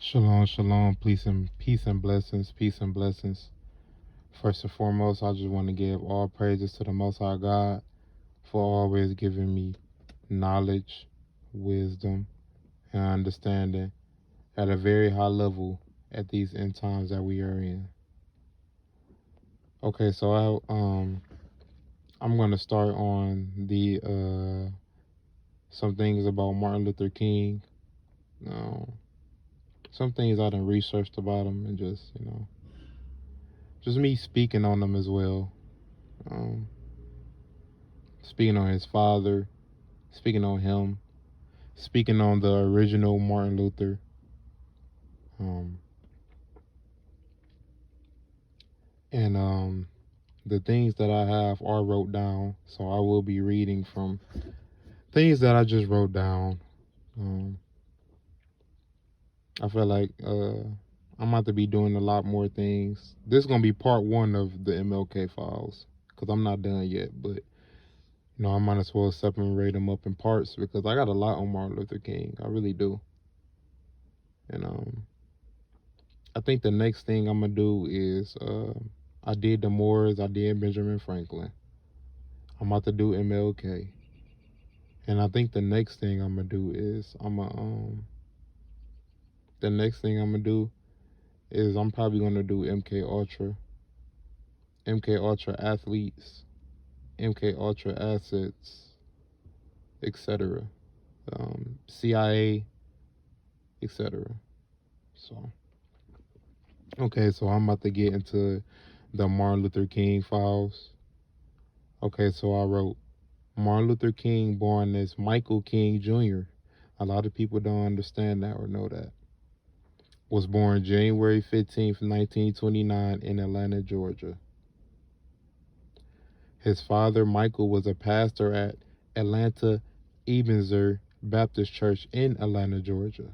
Shalom, shalom, peace and blessings, peace and blessings. First and foremost, I just want to give all praises to the Most High God for always giving me knowledge, wisdom, and understanding at a very high level at these end times that we are in. Okay, so I'm gonna start on the some things about Martin Luther King. Some things I done researched about him and just me speaking on them as well. Um, Speaking on his father, speaking on him, speaking on the original Martin Luther. Um, and the things that I have are wrote down, so I will be reading from things that I just wrote down. Um, I feel like I'm about to be doing a lot more things. This is gonna be part one of the MLK Files because I'm not done yet, but I might as well separate them up in parts because I got a lot on Martin Luther King. I really do. And I think the next thing I'm gonna do is I did the Moors, I did Benjamin Franklin. I'm about to do MLK, and I think the next thing I'm gonna do is I'm probably gonna do MK Ultra, MK Ultra athletes, MK Ultra assets, etc. CIA, etc. So okay, so I'm about to get into the Martin Luther King files. Okay, so I wrote Martin Luther King, born as Michael King Jr. A lot of people don't understand that or know that. Was born January 15th, 1929 in Atlanta, Georgia. His father, Michael, was a pastor at Atlanta Ebenezer Baptist Church in Atlanta, Georgia.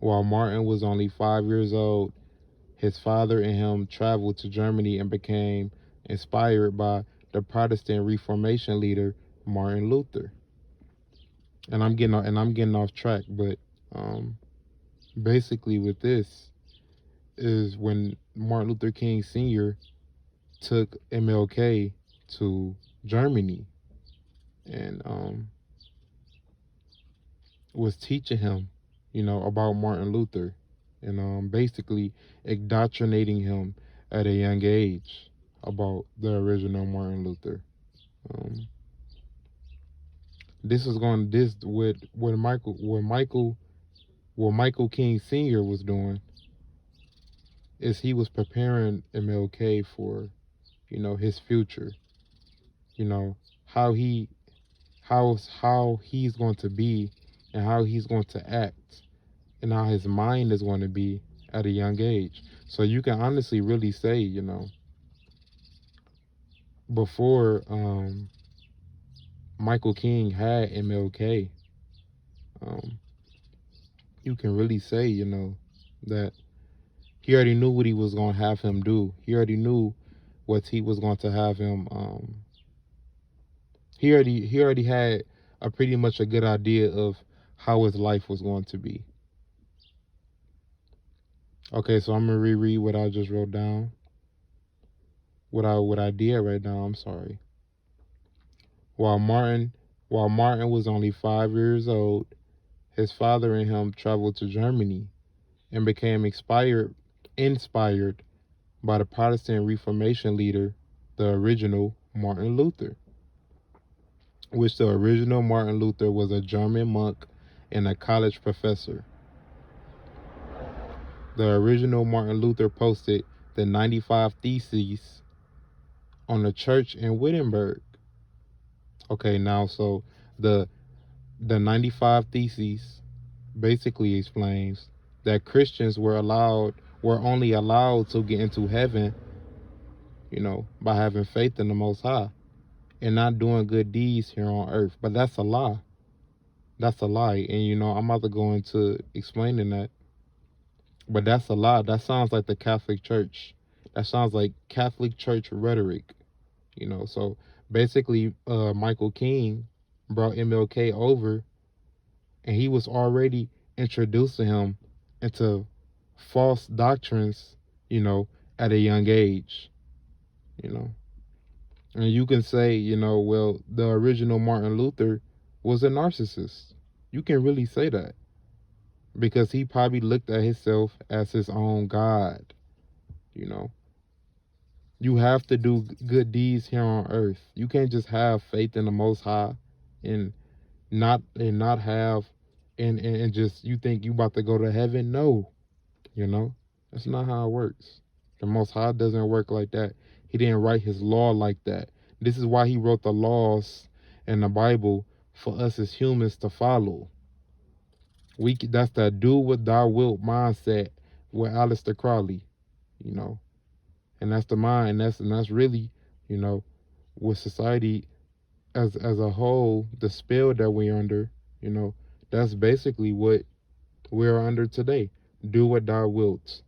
While Martin was only 5 years old, his father and him traveled to Germany and became inspired by the Protestant Reformation leader Martin Luther. And I'm getting off track, but basically with this is when Martin Luther King Sr. took MLK to Germany and was teaching him, about Martin Luther and basically indoctrinating him at a young age about the original Martin Luther. Um, this is going this what Michael King Sr. was doing is he was preparing MLK for, his future. You know how he how he's going to be and how he's going to act and how his mind is going to be at a young age. So you can honestly really say, before Michael King had MLK, um, you can really say, that he already knew what he was going to have him do. He already knew what he was going to have him. He already had a pretty much a good idea of how his life was going to be. Okay, so I'm gonna reread what I just wrote down. What I did right now. I'm sorry. While Martin while Martin was only 5 years old, his father and him traveled to Germany and became inspired by the Protestant Reformation leader, the original Martin Luther. Which the original Martin Luther was a German monk and a college professor. The original Martin Luther posted the 95 Theses on the church in Wittenberg. Okay, now so the the 95 Theses basically explains that Christians were only allowed to get into heaven, by having faith in the Most High and not doing good deeds here on earth. But that's a lie. That's a lie. And I'm about to go into explaining that. But that's a lie. That sounds like the Catholic Church. That sounds like Catholic Church rhetoric. So basically Michael King brought MLK over and he was already introducing him into false doctrines, at a young age, you know. And you can say, well, the original Martin Luther was a narcissist. You can really say that because he probably looked at himself as his own God, you know. You have to do good deeds here on earth. You can't just have faith in the Most High and not have and just you think you about to go to heaven. No, that's not how it works. The Most High doesn't work like that. He didn't write his law like that. This is why he wrote the laws in the Bible for us as humans to follow. That's that do what thou wilt mindset with Aleister Crowley, you know. And that's the mind, and that's really, with society as a whole, the spell that we're under, that's basically what we're under today. Do what thou wilt.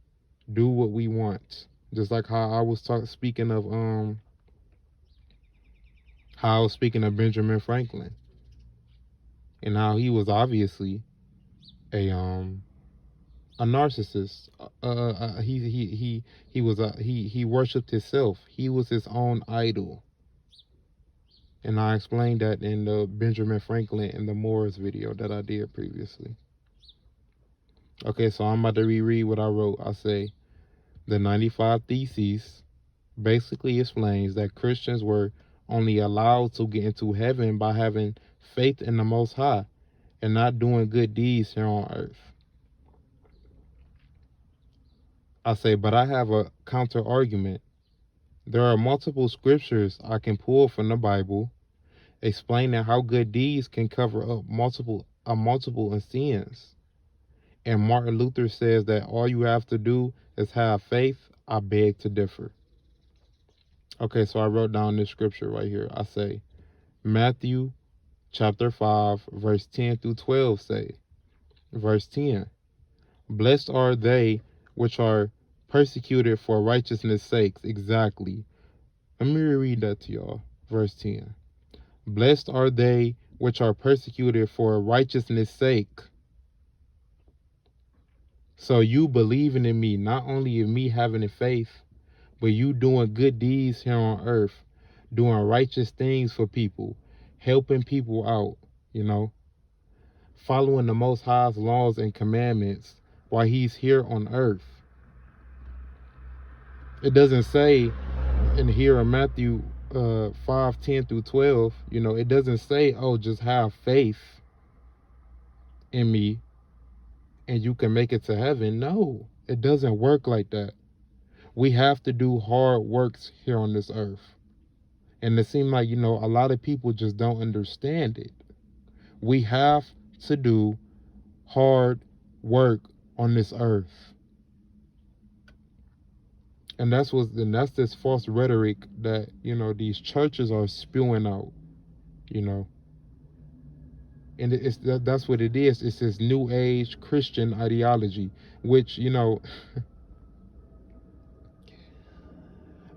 Do what we want. Just like how I was speaking of Benjamin Franklin, and how he was obviously a narcissist. He worshipped himself. He was his own idol. And I explained that in the Benjamin Franklin and the Moors video that I did previously. Okay, so I'm about to reread what I wrote. I say, the 95 Theses basically explains that Christians were only allowed to get into heaven by having faith in the Most High and not doing good deeds here on earth. I say, but I have a counter argument. There are multiple scriptures I can pull from the Bible explaining how good deeds can cover up multiple sins. And Martin Luther says that all you have to do is have faith. I beg to differ. Okay, so I wrote down this scripture right here. I say, Matthew chapter 5, verse 10 through 12 say, verse 10, blessed are they which are persecuted for righteousness' sakes. Exactly. Let me reread that to y'all. Verse 10. Blessed are they which are persecuted for righteousness' sake. So you believing in me, not only in me having faith, but you doing good deeds here on earth, doing righteous things for people, helping people out, following the Most High's laws and commandments while he's here on earth. It doesn't say in here in Matthew 5, 10 through 12, it doesn't say, oh, just have faith in me and you can make it to heaven. No, it doesn't work like that. We have to do hard works here on this earth. And it seems like, a lot of people just don't understand it. We have to do hard work on this earth. And that's this false rhetoric that, these churches are spewing out, And that's what it is. It's this new age Christian ideology, which,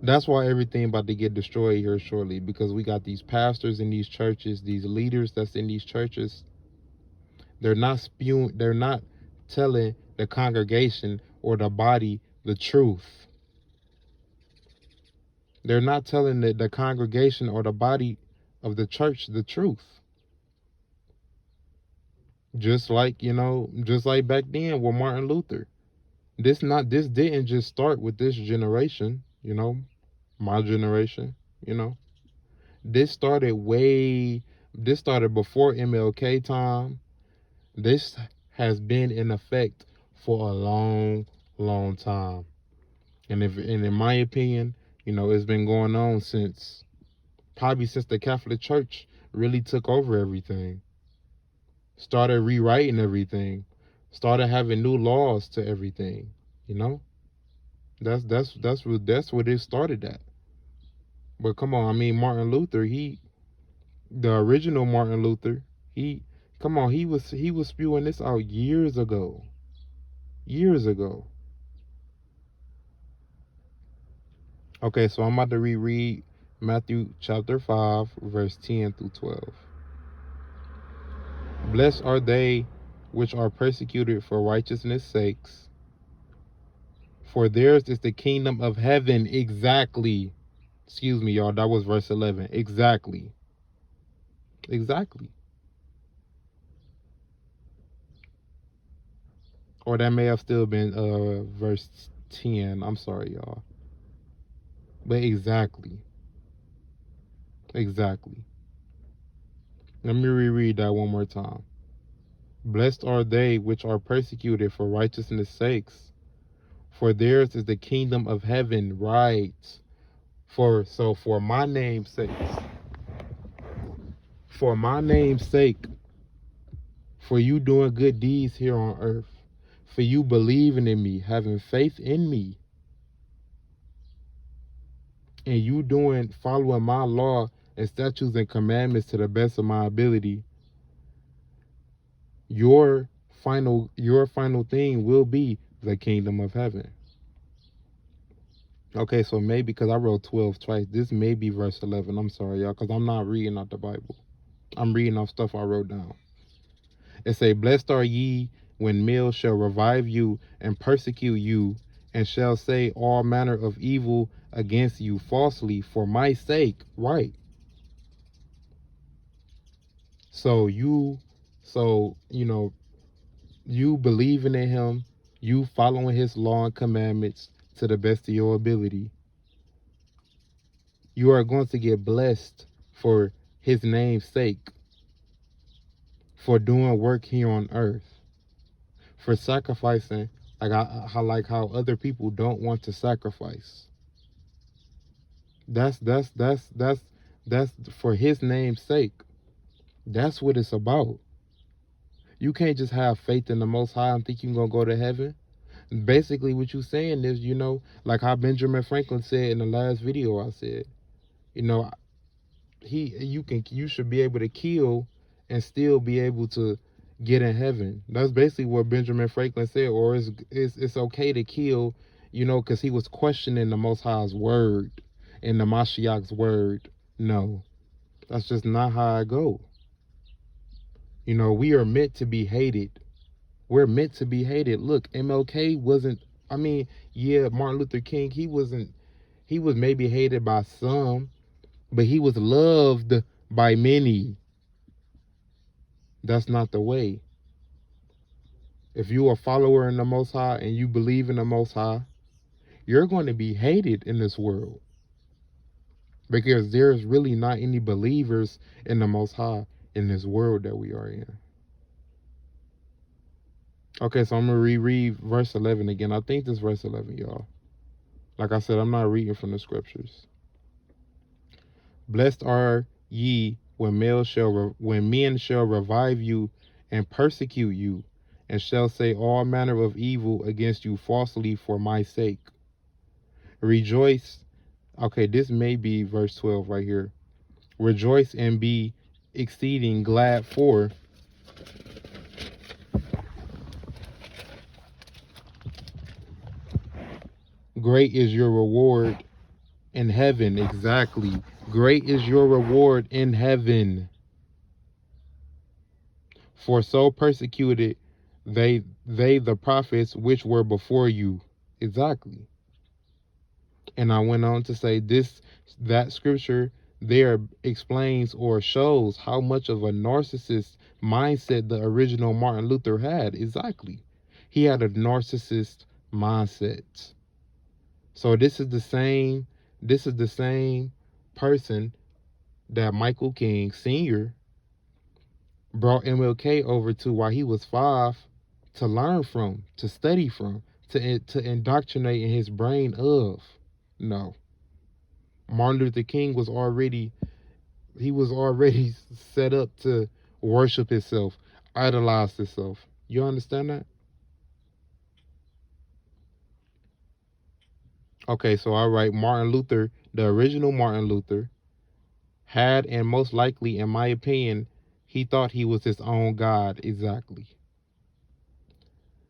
that's why everything about to get destroyed here shortly, because we got these pastors in these churches, these leaders that's in these churches. They're not telling the congregation or the body the truth. They're not telling the congregation or the body of the church the truth. Just like back then with Martin Luther. This didn't just start with this generation, my generation, This started before MLK time. This has been in effect for a long, long time. And in my opinion, it's been going on probably since the Catholic Church really took over everything. Started rewriting everything. Started having new laws to everything. That's what it started at. But come on, Martin Luther, the original Martin Luther, he was spewing this out years ago. Years ago. Okay, so I'm about to reread Matthew chapter 5, verse 10 through 12. Blessed are they which are persecuted for righteousness' sakes, for theirs is the kingdom of heaven. Exactly. Excuse me, y'all. That was verse 11. Exactly. Exactly. Or that may have still been verse 10. I'm sorry, y'all. But exactly. Exactly. Let me reread that one more time. Blessed are they which are persecuted for righteousness' sakes, for theirs is the kingdom of heaven. Right. For my name's sake, for my name's sake, for you doing good deeds here on earth, for you believing in me, having faith in me, and you following my law and statutes and commandments to the best of my ability, your final thing will be the kingdom of heaven. Okay, so maybe because I wrote 12 twice, this may be verse 11. I'm sorry, y'all, because I'm not reading out the Bible. I'm reading off stuff I wrote down. It say, blessed are ye when men shall revive you and persecute you, and shall say all manner of evil against you falsely for my sake. Right. So you believing in him, you following his law and commandments to the best of your ability, you are going to get blessed for his name's sake, for doing work here on earth, for sacrificing how other people don't want to sacrifice. That's for his name's sake. That's what it's about. You can't just have faith in the Most High and think you're gonna go to heaven. Basically, what you're saying is, like how Benjamin Franklin said in the last video I said, you should be able to kill and still be able to get in heaven. That's basically what Benjamin Franklin said. Or it's okay to kill, because he was questioning the Most High's word and the Mashiach's word. No, that's just not how I go. We are meant to be hated. We're meant to be hated. Look, MLK wasn't. Martin Luther King, he was maybe hated by some, but he was loved by many. That's not the way. If you are a follower in the Most High and you believe in the Most High, you're going to be hated in this world, because there's really not any believers in the Most High in this world that we are in. Okay, so I'm going to reread verse 11 again. I think this verse 11, y'all. Like I said, I'm not reading from the scriptures. Blessed are ye when men shall revive you and persecute you, and shall say all manner of evil against you falsely for my sake. Rejoice. Okay, this may be verse 12 right here. Rejoice and be exceeding glad, for great is your reward in heaven. Exactly. Great is your reward in heaven. For so persecuted they the prophets which were before you. Exactly. And I went on to say that scripture there explains or shows how much of a narcissist mindset the original Martin Luther had. Exactly. He had a narcissist mindset. So this is the same person that Michael King Sr. brought MLK over to while he was 5 to learn from, to study from, to indoctrinate in his brain of. No. Martin Luther King was already set up to worship himself, idolize himself. You understand that? Okay, so all right, Martin Luther, the original Martin Luther, had, and most likely, in my opinion, he thought he was his own God. Exactly.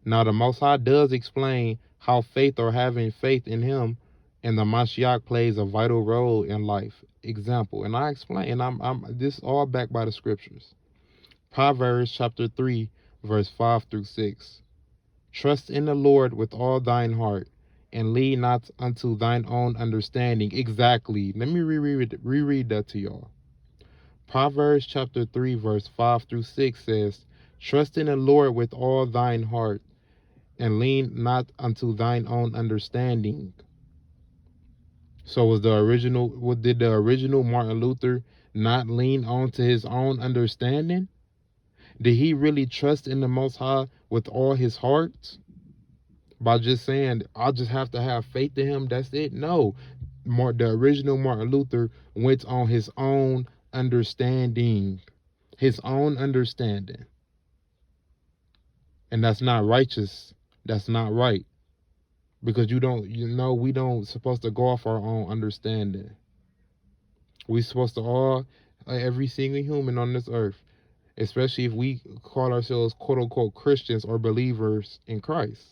Now, the Most High does explain how faith, or having faith in him and the Mashiach, plays a vital role in life. Example, and I explain, and I'm this is all backed by the scriptures. Proverbs chapter 3, verse 5 through 6. Trust in the Lord with all thine heart, and lean not unto thine own understanding. Exactly. Let me reread that to y'all. Proverbs chapter 3, verse 5 through 6 says, Trust in the Lord with all thine heart, and lean not unto thine own understanding. So what did the original Martin Luther not lean on to his own understanding? Did he really trust in the Most High with all his heart? By just saying, I'll just have to have faith in him, that's it? No. The original Martin Luther went on his own understanding. His own understanding. And that's not righteous. That's not right. Because we don't supposed to go off our own understanding. We supposed to every single human on this earth, especially if we call ourselves quote unquote Christians or believers in Christ,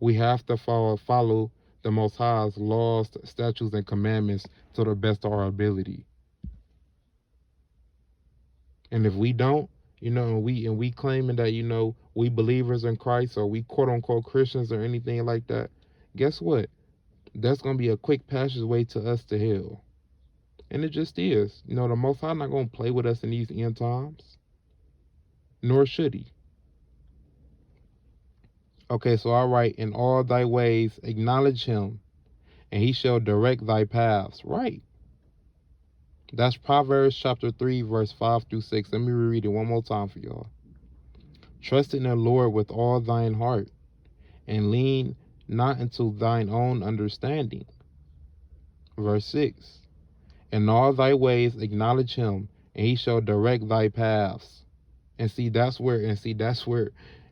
we have to follow the Most High's laws, statutes, and commandments to the best of our ability. And if we don't, we claiming that, we believers in Christ, or we quote unquote Christians or anything like that, guess what? That's gonna be a quick passageway to us to hell. And it just is. The Most High not gonna play with us in these end times. Nor should he. Okay, so all right, in all thy ways acknowledge him, and he shall direct thy paths. Right. That's Proverbs chapter 3, verse 5 through 6. Let me reread it one more time for y'all. Trust in the Lord with all thine heart, and lean not into thine own understanding. Verse 6. In all thy ways acknowledge him, and he shall direct thy paths. And see, that's where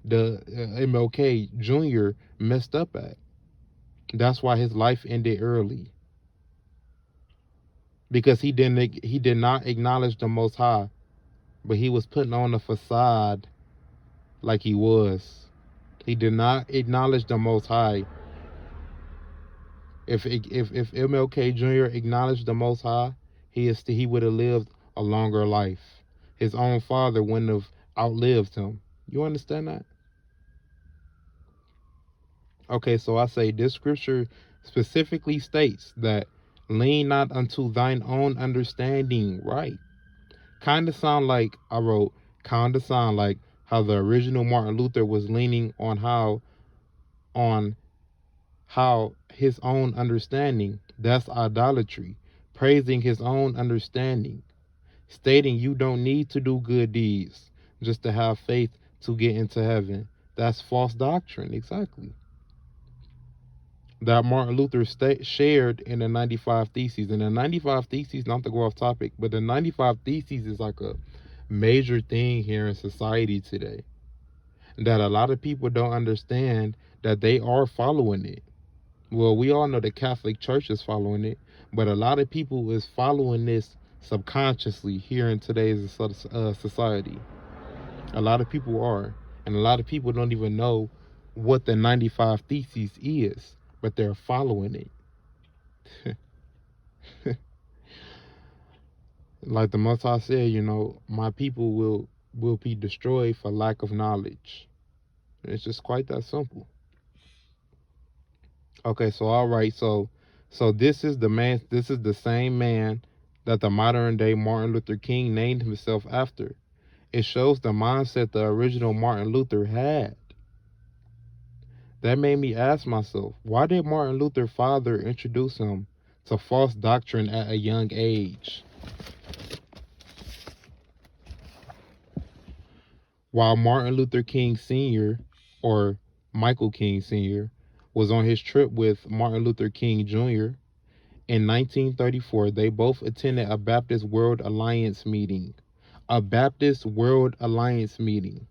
the MLK Jr. messed up at. That's why his life ended early. Because he did not acknowledge the Most High, but he was putting on a facade like he was. He did not acknowledge the Most High. If MLK Jr. acknowledged the Most High, he would have lived a longer life. His own father wouldn't have outlived him. You understand that? Okay, so I say this scripture specifically states that lean not unto thine own understanding, right? Kind of sound like how the original Martin Luther was leaning on how his own understanding. That's idolatry. Praising his own understanding. Stating you don't need to do good deeds just to have faith to get into heaven. That's false doctrine, exactly. That Martin Luther shared in the 95 Theses. And the 95 Theses, not to go off topic, but the 95 Theses is like a major thing here in society today. That a lot of people don't understand that they are following it. Well, we all know the Catholic Church is following it, but a lot of people is following this subconsciously here in today's society. A lot of people are. And a lot of people don't even know what the 95 Theses is, but they're following it. Like the Most High said, my people will be destroyed for lack of knowledge. It's just quite that simple. Okay, so all right, so this is the same man that the modern day Martin Luther King named himself after. It shows the mindset the original Martin Luther had. That made me ask myself, why did Martin Luther's father introduce him to false doctrine at a young age? While Martin Luther King Sr., or Michael King Sr., was on his trip with Martin Luther King Jr., in 1934, they both attended a Baptist World Alliance meeting. A Baptist World Alliance meeting.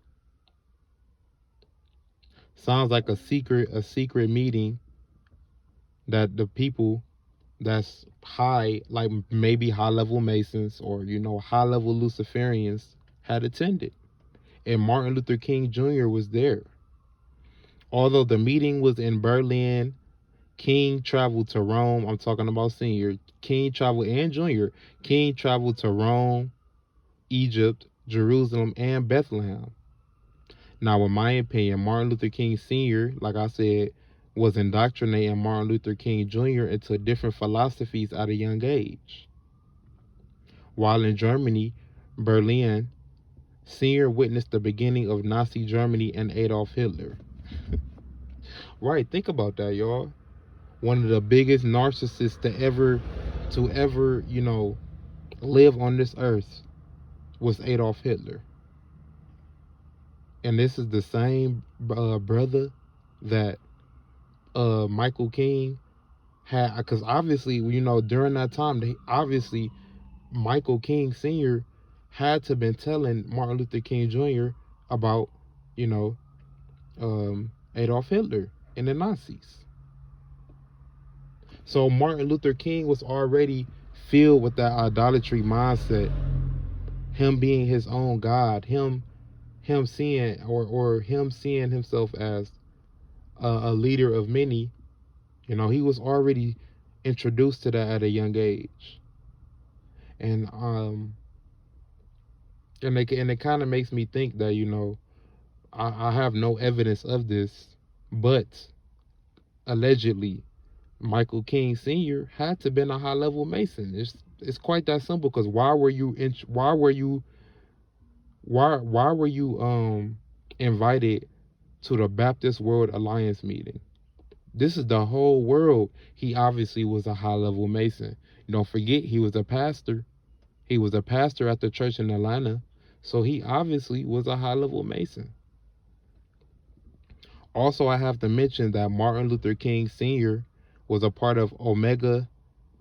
Sounds like a secret meeting that the people that's high, like maybe high-level Masons or, high-level Luciferians had attended. And Martin Luther King Jr. was there. Although the meeting was in Berlin, King traveled to Rome. I'm talking about Senior. King traveled, and Junior. King traveled to Rome, Egypt, Jerusalem, and Bethlehem. Now, in my opinion, Martin Luther King Sr., like I said, was indoctrinating Martin Luther King Jr. into different philosophies at a young age. While in Germany, Berlin, Sr. witnessed the beginning of Nazi Germany and Adolf Hitler. Right, think about that, y'all. One of the biggest narcissists to ever, live on this earth was Adolf Hitler. And this is the same brother that Michael King had, because obviously, during that time, obviously Michael King Sr. had to been telling Martin Luther King Jr. about, Adolf Hitler and the Nazis. So Martin Luther King was already filled with that idolatry mindset. Him being his own God, him seeing or him seeing himself as a leader of many. He was already introduced to that at a young age, and it kind of makes me think that I have no evidence of this, but allegedly Michael King Sr. had to been a high level Mason. It's quite that simple. Because why were you invited to the Baptist World Alliance meeting? This is the whole world. He obviously was a high level Mason. Don't forget, he was a pastor. He was a pastor at the church in Atlanta. So he obviously was a high level Mason. Also, I have to mention that Martin Luther King Sr. was a part of Omega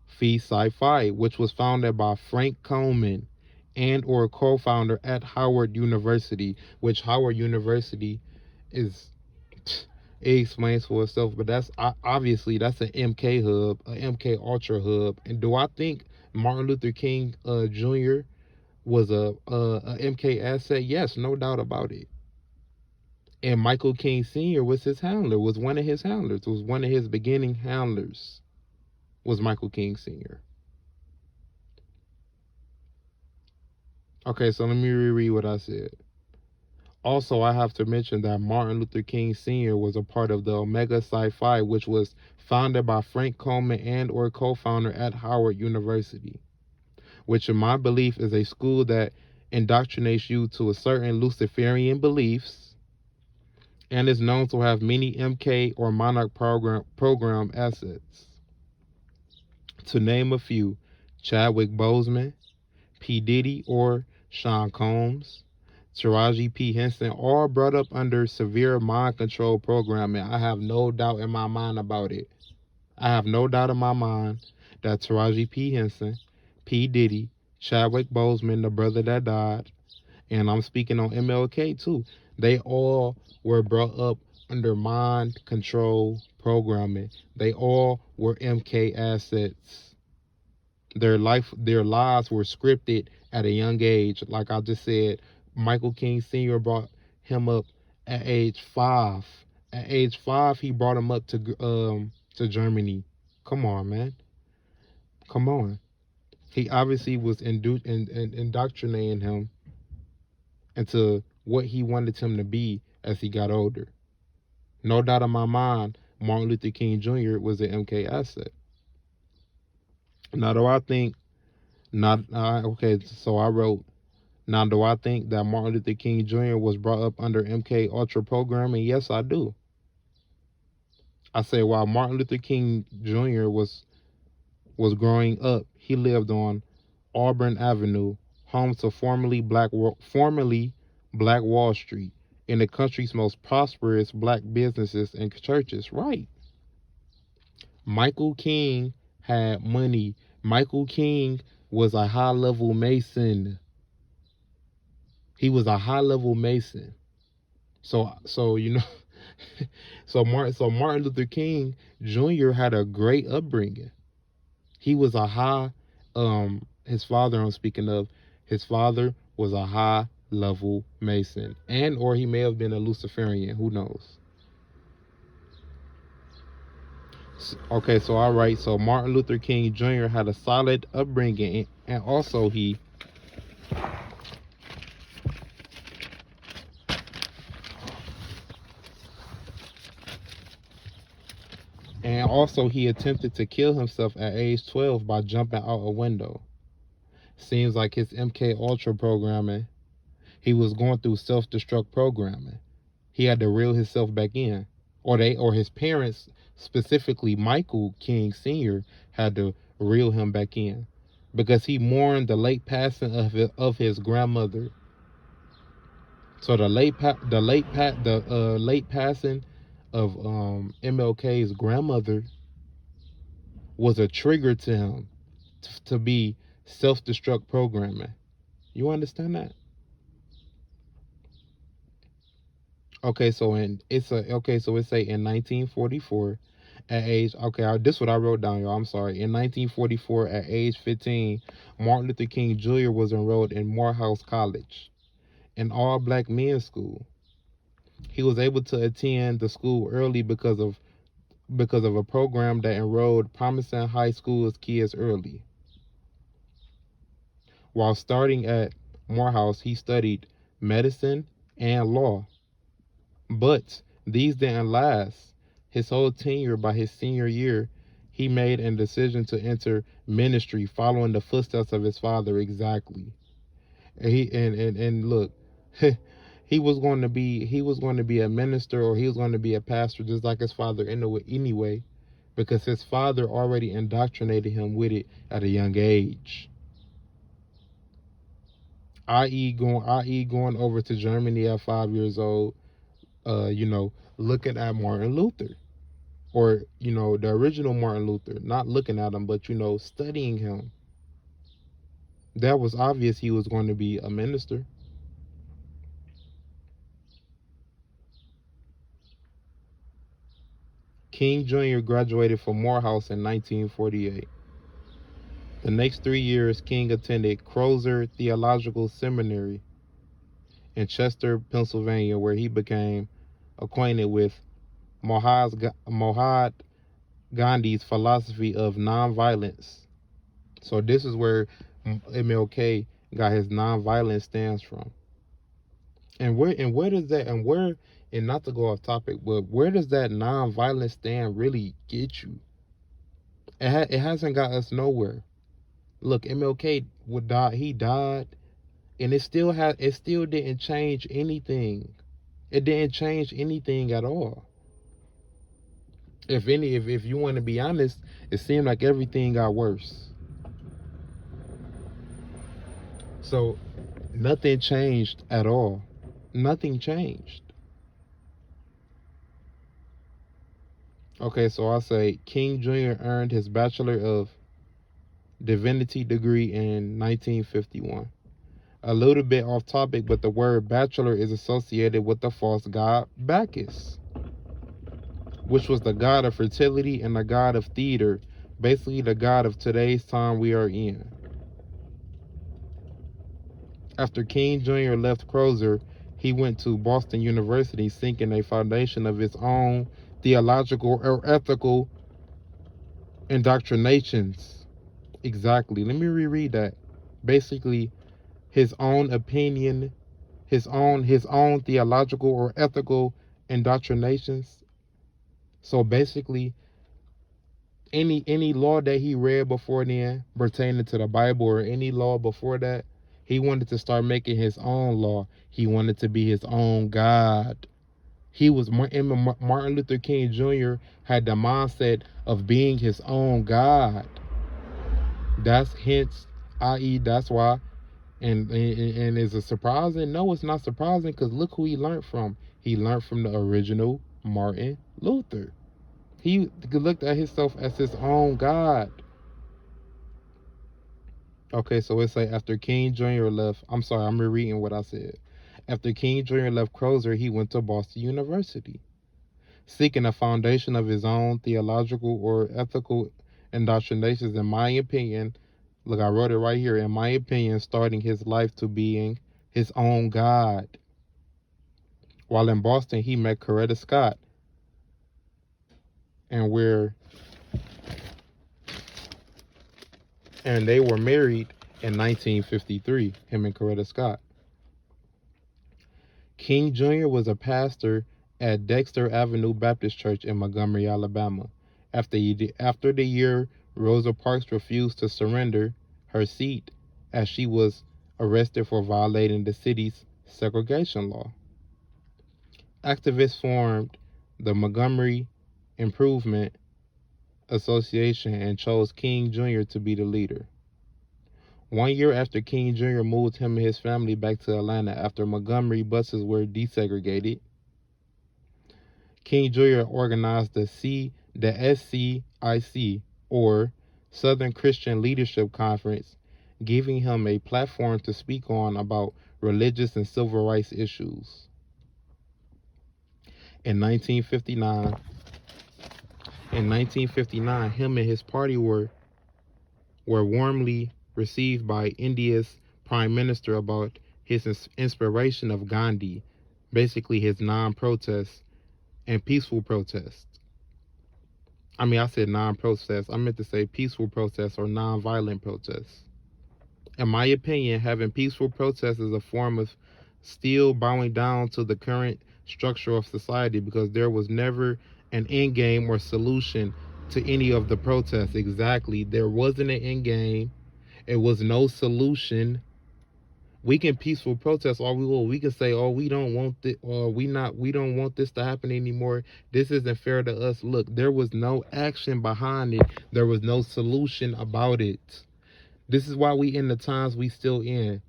Phi, which was founded by Frank Coleman and or co-founder at Howard University, which Howard University is, it explains for itself, but that's obviously that's an MK hub, an MK Ultra hub. And do I think Martin Luther King Jr. was a MK asset? Yes, no doubt about it. And Michael King Sr. was his handler, was one of his handlers, was one of his beginning handlers, was Michael King Sr. Okay, so let me reread what I said. Also, I have to mention that Martin Luther King Sr. was a part of the Omega Phi, which was founded by Frank Coleman and or co-founder at Howard University, which in my belief is a school that indoctrinates you to a certain Luciferian beliefs and is known to have many MK or Monarch program assets. To name a few: Chadwick Boseman, P. Diddy or Sean Combs, Taraji P. Henson, all brought up under severe mind control programming. I have no doubt in my mind about it. I have no doubt in my mind that Taraji P. Henson, P. Diddy, Chadwick Boseman, the brother that died, and I'm speaking on MLK too, they all were brought up under mind control programming. They all were MK assets. Their lives were scripted at a young age. Like I just said, Michael King Sr. brought him up at age 5. At age 5, he brought him up to Germany. Come on, man. Come on. He obviously was indoctrinating him into what he wanted him to be as he got older. No doubt in my mind, Martin Luther King Jr. was an MK asset. Now, do I think okay, so I wrote, now do I think that Martin Luther King Jr. was brought up under MK Ultra programming? Yes, I do. I say while Martin Luther King Jr. was growing up, he lived on Auburn Avenue, home to formerly Black Wall Street, in the country's most prosperous black businesses and churches. Right. Michael King had money. Michael King was a high-level Mason. He was a high-level Mason. So so Martin Luther King Jr. had a great upbringing. He was a high his father, I'm speaking of, his father was a high-level Mason, and or he may have been a Luciferian, who knows. Okay, so all right, so Martin Luther King Jr. had a solid upbringing, and also And also, he attempted to kill himself at age 12 by jumping out a window. Seems like his MK Ultra programming, he was going through self-destruct programming. He had to reel himself back in, or his parents, specifically Michael King Sr., had to reel him back in because he mourned the late passing of his grandmother. So the late passing of MLK's grandmother was a trigger to him to be self-destruct programming. You understand that? So it say in 1944 at age this is what I wrote down, y'all. I'm sorry. In 1944 at age 15, Martin Luther King Jr. was enrolled in Morehouse College, an all-black men's school. He was able to attend the school early because of a program that enrolled promising high school kids early. While starting at Morehouse, he studied medicine and law. But these didn't last. His whole tenure, by his senior year, he made a decision to enter ministry, following the footsteps of his father exactly. And look, he was going to be a minister, or he was going to be a pastor, just like his father anyway, because his father already indoctrinated him with it at a young age. I.e. going over to Germany at 5 years old, looking at Martin Luther, or the original Martin Luther, not looking at him, but studying him. That was obvious he was going to be a minister. King Jr. graduated from Morehouse in 1948. The next 3 years, King attended Crozer Theological Seminary in Chester, Pennsylvania, where he became acquainted with Mahatma Gandhi's philosophy of nonviolence. So this is where MLK got his nonviolence stance from. And where does that and not to go off topic, but where does that nonviolent stand really get you? It hasn't got us nowhere. Look, MLK would die. He died, and it still didn't change anything. It didn't change anything at all. If you want to be honest, it seemed like everything got worse. So nothing changed at all. Nothing changed. Okay, so I'll say King Jr. earned his Bachelor of Divinity degree in 1951. A little bit off topic, but the word bachelor is associated with the false god Bacchus, which was the god of fertility and the god of theater, basically the god of today's time we are in. After King Jr. left Crozer, he went to Boston University seeking a foundation of his own theological or ethical indoctrinations. Exactly. Let me reread that. Basically, his own opinion, his own theological or ethical indoctrinations. So basically, any law that he read before then pertaining to the Bible, or any law before that, he wanted to start making his own law. He wanted to be his own God. Martin Luther King Jr. had the mindset of being his own God. That's hence, i.e., that's why. And is it surprising? No, it's not surprising, because look who he learned from. He learned from the original Martin Luther. He looked at himself as his own God. Okay, so it say after King Jr. left, I'm sorry, I'm rereading what I said. After King Jr. left Crozer, he went to Boston University, seeking a foundation of his own theological or ethical indoctrinations. In my opinion, look, I wrote it right here. In my opinion, starting his life to being his own God. While in Boston, he met Coretta Scott, and they were married in 1953, him and Coretta Scott. King Jr. was a pastor at Dexter Avenue Baptist Church in Montgomery, Alabama, After the year, Rosa Parks refused to surrender her seat as she was arrested for violating the city's segregation law. Activists formed the Montgomery Improvement Association and chose King Jr. to be the leader. 1 year after King Jr. moved him and his family back to Atlanta after Montgomery buses were desegregated, King Jr. organized the SCIC, or Southern Christian Leadership Conference, giving him a platform to speak on about religious and civil rights issues. In 1959, him and his party were warmly received by India's prime minister about his inspiration of Gandhi, basically his non-protest and peaceful protest. I said non-protest. I meant to say peaceful protest or non-violent protest. In my opinion, having peaceful protest is a form of still bowing down to the current structure of society, because there was never an end game or solution to any of the protests. Exactly. There wasn't an end game. It was no solution. We can peaceful protest all we will. We can say, "Oh, we don't want it," or we don't want this to happen anymore. This isn't fair to us. Look, there was no action behind it. There was no solution about it. This is why we in the times we still in.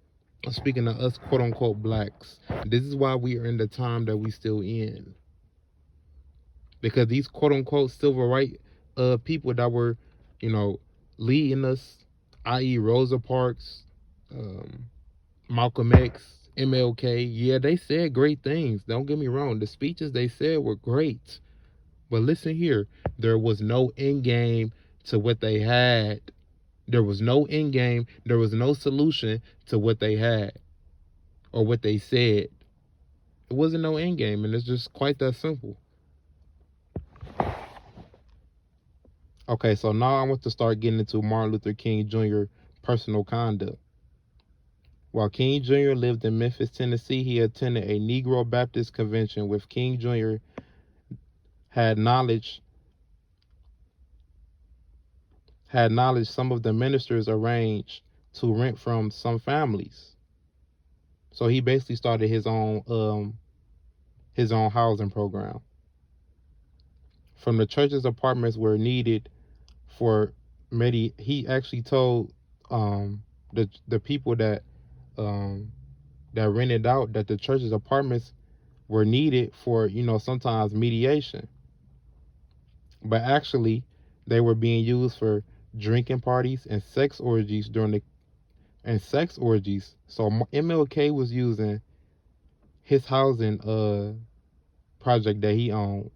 Speaking of us, quote unquote, blacks. This is why we are in the time that we still in. Because these quote unquote civil rights people that were, leading us, i.e. Rosa Parks, Malcolm X, MLK, yeah, they said great things. Don't get me wrong. The speeches they said were great. But listen here, there was no end game to what they had. There was no end game. There was no solution to what they had or what they said. It wasn't no end game, and it's just quite that simple. Okay, so now I want to start getting into Martin Luther King Jr. personal conduct. While King Jr. lived in Memphis, Tennessee, he attended a Negro Baptist convention with King Jr. had knowledge some of the ministers arranged to rent from some families. So he basically started his own housing program. From the church's apartments were needed for he actually told the people that rented out that the church's apartments were needed for, sometimes mediation. But actually, they were being used for drinking parties and sex orgies So MLK was using his housing project that he owned.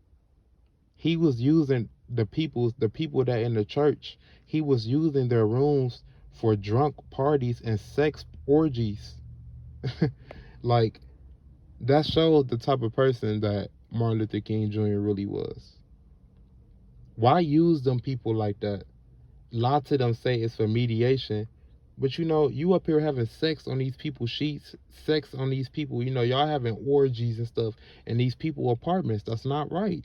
He was using the people that in the church. He was using their rooms for drunk parties and sex orgies. Like, that shows the type of person that Martin Luther King Jr. really was. Why use them people like that? Lots of them say it's for mediation, but you up here having sex on these people's sheets, sex on these people, y'all having orgies and stuff in these people apartments. That's not right.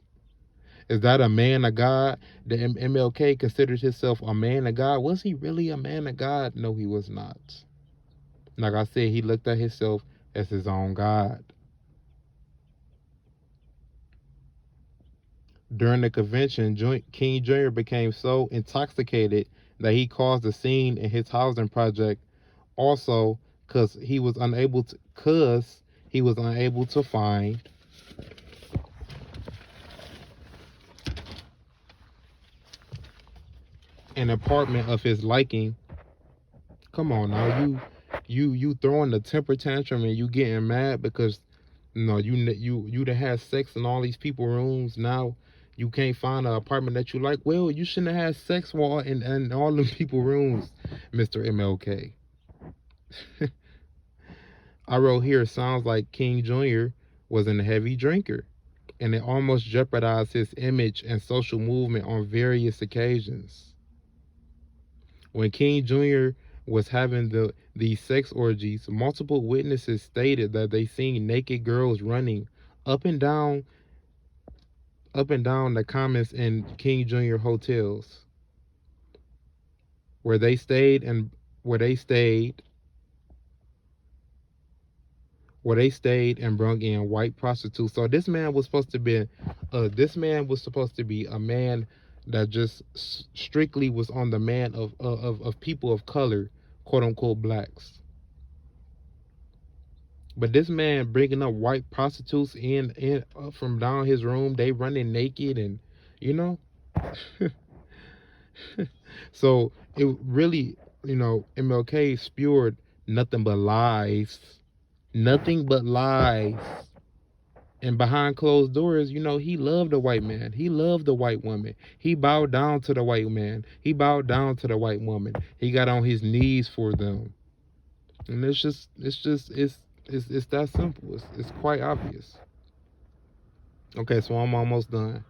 Is that a man of God? The MLK considered himself a man of God. Was he really a man of God? No, he was not. Like I said, he looked at himself as his own God. During the convention, King Jr. became so intoxicated that he caused a scene in his housing project. Also, because he was unable to find an apartment of his liking. Come on now, you throwing the temper tantrum and you getting mad because you done had sex in all these people rooms. Now you can't find an apartment that you like. Well, you shouldn't have had sex while in all them people rooms, Mr. MLK. I wrote here, sounds like King Jr. was a heavy drinker, and it almost jeopardized his image and social movement on various occasions. When King Jr. was having these sex orgies, multiple witnesses stated that they seen naked girls running up and down up and down the comments in King Jr. hotels where they stayed and where they stayed and brung in white prostitutes. So this man was supposed to be a man that just strictly was on the man of people of color, quote unquote blacks. But this man bringing up white prostitutes in from down his room, they running naked, and you know. So it really, MLK spewed nothing but lies, nothing but lies. And behind closed doors, he loved the white man. He loved the white woman. He bowed down to the white man. He bowed down to the white woman. He got on his knees for them. And it's that simple. It's quite obvious. Okay, so I'm almost done.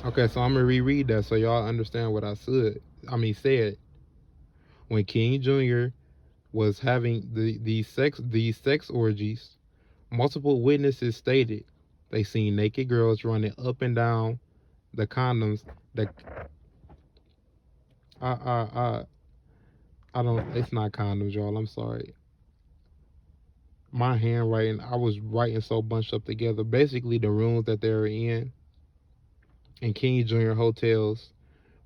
Okay, so I'm gonna reread that so y'all understand what I said. When King Jr. was having these sex orgies, multiple witnesses stated they seen naked girls running up and down the condoms. That I don't. It's not condoms, y'all. I'm sorry. My handwriting, I was writing so bunched up together. Basically, the rooms that they were in King Jr. hotels,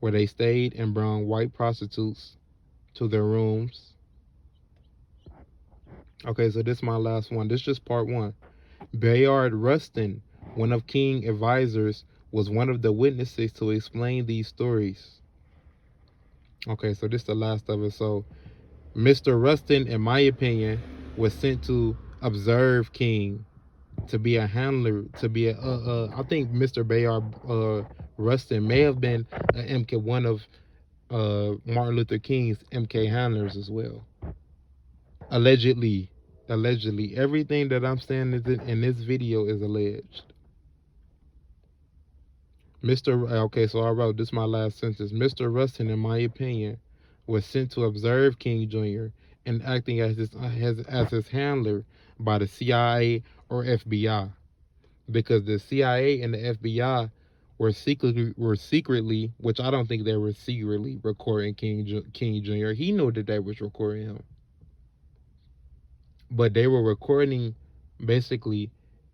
where they stayed and brought white prostitutes to their rooms. Okay, so this is my last one. This is just part one. Bayard Rustin, one of King's advisors, was one of the witnesses to explain these stories. Okay, so this is the last of it. So Mr. Rustin, in my opinion, was sent to observe King, to be a handler, to be I think Mr. Bayard Rustin may have been an MK, one of Martin Luther King's MK handlers as well. Allegedly, everything that I'm saying in this video is alleged. Okay, so I wrote this, my last sentence. Mr. Rustin, in my opinion, was sent to observe King Jr. and acting as his handler by the CIA or FBI, because the CIA and the FBI were secretly, which I don't think they were secretly recording King Jr. He knew that they was recording him, but they were recording basically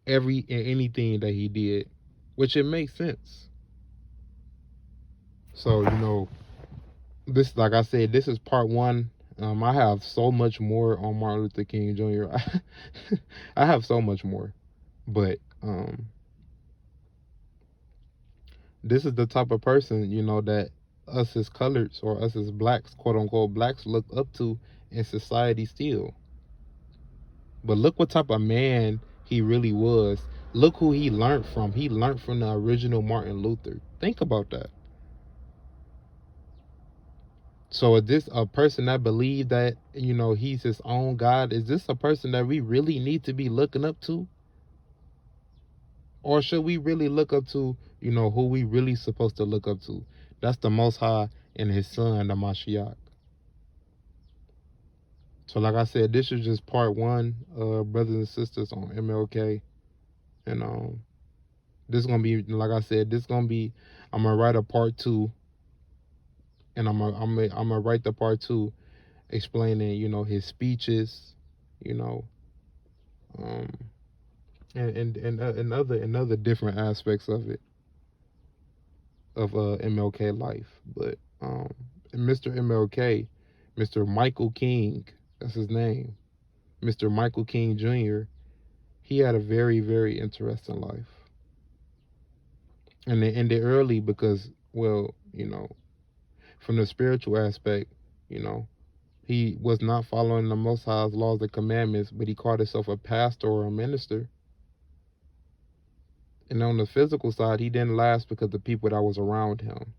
anything that he did, which it makes sense. So this, like I said, this is part one. I have so much more on Martin Luther King Jr. I have so much more, but this is the type of person, that us as coloreds, or us as blacks, quote unquote blacks, look up to in society still. But look what type of man he really was. Look who he learned from. He learned from the original Martin Luther. Think about that. So is this a person that believed that, he's his own God? Is this a person that we really need to be looking up to? Or should we really look up to, who we really supposed to look up to? That's the Most High and his son, the Mashiach. So like I said, this is just part one, brothers and sisters, on MLK. And this is going to be, like I said, I'm going to write a part two. And I'm gonna write the part two explaining, his speeches, and other different aspects of it, of MLK life. But Mr. MLK, Mr. Michael King, that's his name, Mr. Michael King Jr., he had a very, very interesting life. And they ended early because, well, from the spiritual aspect, he was not following the Most High's laws and commandments, but he called himself a pastor or a minister. And on the physical side, he didn't last because the people that was around him.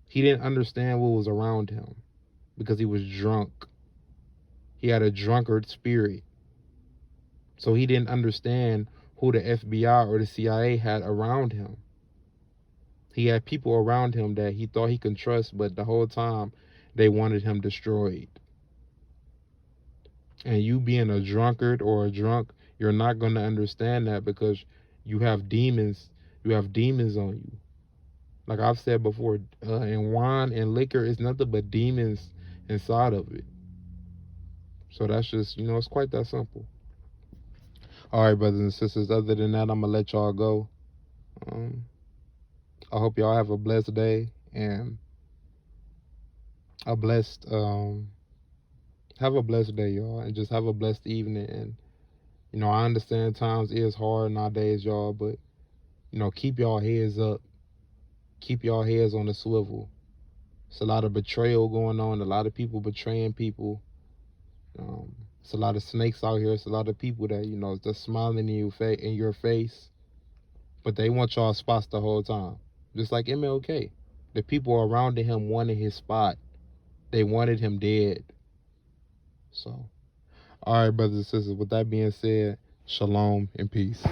He didn't understand what was around him because he was drunk. He had a drunkard spirit. So he didn't understand who the FBI or the CIA had around him. He had people around him that he thought he could trust, but the whole time they wanted him destroyed. And you being a drunkard or a drunk, you're not going to understand that, because You have demons. You have demons on you. Like I've said before, and wine and liquor is nothing but demons inside of it. So that's just, it's quite that simple. All right, brothers and sisters. Other than that, I'm gonna let y'all go. Um, I hope y'all have a blessed day and a blessed have a blessed day, y'all, and just have a blessed evening. And I understand times is hard nowadays, y'all, but keep y'all heads up, keep y'all heads on the swivel. It's a lot of betrayal going on, a lot of people betraying people. It's a lot of snakes out here. It's a lot of people that just smiling in your face, but they want y'all spots the whole time. Just like MLK, the people around him wanted his spot. They wanted him dead. So, all right, brothers and sisters. With that being said, shalom and peace.